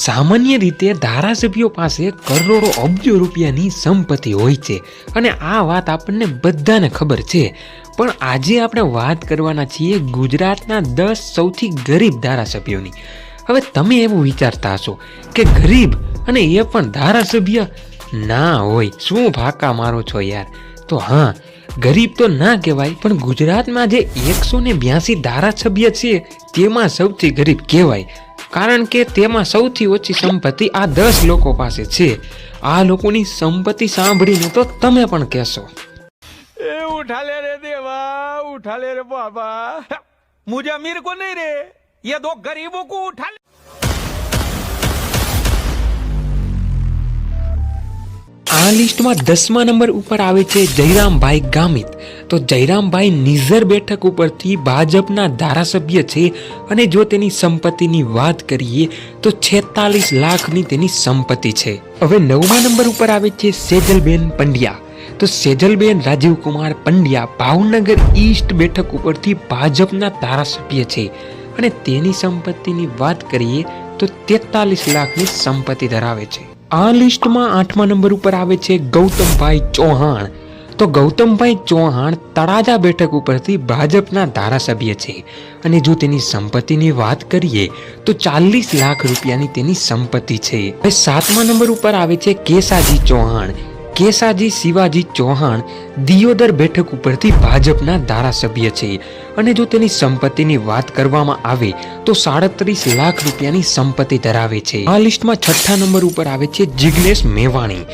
સામાન્ય રીતે ધારાસભ્યો પાસે કરોડો અબજો રૂપિયાની સંપત્તિ હોય છે અને આ વાત આપણને બધાને ખબર છે. પણ આજે આપણે વાત કરવાના છીએ ગુજરાતના 10 સૌથી ગરીબ ધારાસભ્યોની. હવે તમે એવું વિચારતા હશો કે ગરીબ અને એ પણ ધારાસભ્ય? ના હોય, શું ફાંકા મારો છો યાર. તો હા, ગરીબ તો ના કહેવાય, પણ ગુજરાતમાં જે 182 ધારાસભ્ય છે તેમાં સૌથી ગરીબ કહેવાય. કારણ કે તેમાં સૌથી ઓછી સંપત્તિ આ 10 લોકો પાસે છે. આ લોકોની સંપત્તિ સાંભળીને તો તમે પણ કહેશો, ए उठा ले रे देवा, उठा ले रे बाबा, मुझे अमीर को नहीं रे, ये दो गरीबों को उठा ले. આ લિસ્ટમાં 10મા નંબર ઉપર આવે છે જયરામભાઈ ગામિત. તો જયરામભાઈ નિઝર બેઠક ઉપરથી ભાજપના ધારાસભ્ય છે અને જો તેની સંપત્તિની વાત કરીએ તો 46 લાખની તેની સંપત્તિ છે. હવે 9મા નંબર ઉપર આવે છે સેજલબેન પંડ્યા. તો સેજલબેન રાજીવકુમાર પંડ્યા ભાવનગર ઈસ્ટ બેઠક ઉપરથી ભાજપના ધારાસભ્ય છે અને તેની સંપત્તિની વાત કરીએ તો 43 લાખની સંપત્તિ ધરાવે છે. આ લિસ્ટમાં 8મા નંબર ઉપર આવે છે ગૌતમભાઈ ચૌહાણ. તો ગૌતમભાઈ ચૌહાણ તળાજા બેઠક ઉપરથી ભાજપના ધારાસભ્ય છે અને જો તેની સંપત્તિની વાત કરીએ તો 40 લાખ રૂપિયાની તેની સંપત્તિ છે. હવે 7મા નંબર ઉપર આવે છે કેસાજી ચૌહાણ. કેસાજી શિવાજી ચૌહાણ દિયોદર બેઠક ઉપરથી ભાજપના ધારાસભ્ય છે અને જો તેની સંપત્તિની વાત કરવામાં આવે તો 37 લાખ રૂપિયાની સંપત્તિ ધરાવે છે. આ લિસ્ટમાં 6થા નંબર ઉપર આવે છે જિગ્નેશ મેવાણી.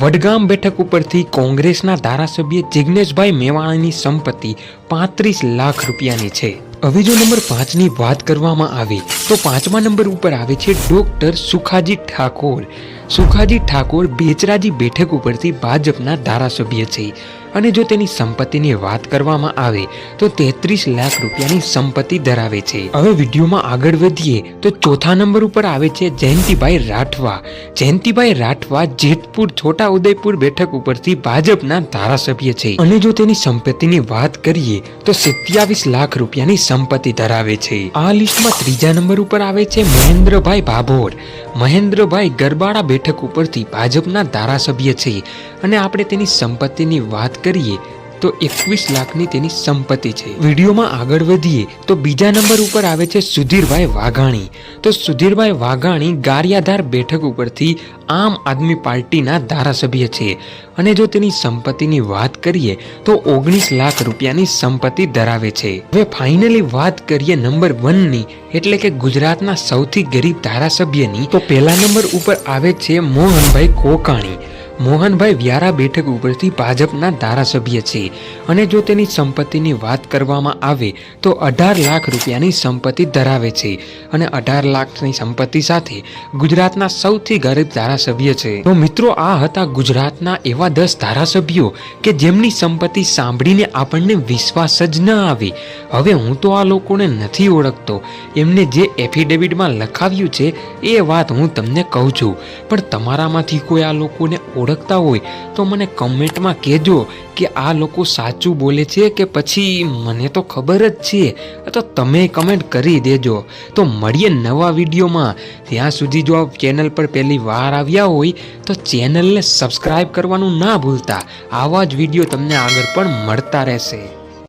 વડગામ બેઠક ઉપરથી કોંગ્રેસના ધારાસભ્ય જિગ્નેશભાઈ મેવાણીની સંપત્તિ 35 લાખ રૂપિયાની છે. હવે જો નંબર 5ની વાત કરવામાં આવે તો 5મા નંબર ઉપર આવે છે ડોક્ટર સુખાજી ઠાકોર. સુખાજી ઠાકોર બેચરાજી બેઠક ઉપરથી ભાજપના ધારાસભ્ય છે અને જો તેની સંપત્તિની વાત કરવામાં આવે તો 33 લાખ રૂપિયાની સંપત્તિ ધરાવે છે. હવે વિડીયોમાં આગળ વધીએ તો 4થા નંબર ઉપર આવે છે જયંતિભાઈ રાઠવા. જયંતિભાઈ રાઠવા જેતપુર છોટા ઉદયપુર બેઠક ઉપરથી ભાજપના ધારાસભ્ય છે અને જો તેની સંપત્તિની વાત કરીએ તો 27 લાખ રૂપિયાની સંપત્તિ ધરાવે છે. આ લિસ્ટમાં 3જા નંબર ઉપર આવે છે મહેન્દ્રભાઈ ભાભોર. મહેન્દ્રભાઈ ગરબાડા બેઠક ઉપરથી ભાજપના ધારાસભ્ય છે અને આપણે તેની સંપત્તિની વાત કરીએ તો 21 લાખની તેની સંપત્તિ છે. વિડીયોમાં આગળ વધીએ તો બીજા નંબર ઉપર આવે છે સુધીરભાઈ વાઘાણી. તો સુધીરભાઈ વાઘાણી ગારિયાધાર બેઠક ઉપરથી આમ આદમી પાર્ટીના ધારાસભ્ય છે અને જો તેની સંપત્તિની વાત કરીએ તો 19 લાખ રૂપિયાની સંપત્તિ ધરાવે છે. હવે ફાઇનલી વાત કરીએ નંબર 1ની, એટલે કે ગુજરાતના સૌથી ગરીબ ધારાસભ્યની. તો પહેલા નંબર ઉપર આવે છે મોહનભાઈ કોકાણી. મોહનભાઈ વ્યારા બેઠક ઉપરથી ભાજપના ધારાસભ્ય છે અને જો તેની સંપત્તિની વાત કરવામાં આવે તો 18 લાખ રૂપિયાની સંપત્તિ ધરાવે છે અને 18 લાખની સંપત્તિ સાથે ગુજરાતના સૌથી ગરીબ ધારાસભ્ય છે. તો મિત્રો, આ હતા ગુજરાતના એવા 10 ધારાસભ્યો કે જેમની સંપત્તિ સાંભળીને આપણને વિશ્વાસ જ ન આવે. હવે હું તો આ લોકોને નથી ઓળખતો, એમને જે એફિડેવિટમાં લખાવ્યું છે એ વાત હું તમને કહું છું, પણ તમારામાંથી કોઈ આ લોકોને ઓળખતા હોય તો મને કમેન્ટમાં કહેજો કે આ લોકો સાચું બોલે છે કે પછી મને તો ખબર જ છે. તો તમે કમેન્ટ કરી દેજો. તો મળીએ નવા વિડીયોમાં. ત્યાં સુધી જો આપ ચેનલ પર પહેલી વાર આવ્યા હોય તો ચેનલને સબસ્ક્રાઇબ કરવાનું ના ભૂલતા. આવા જ વિડીયો તમને આગળ પણ મળતા રહેશે.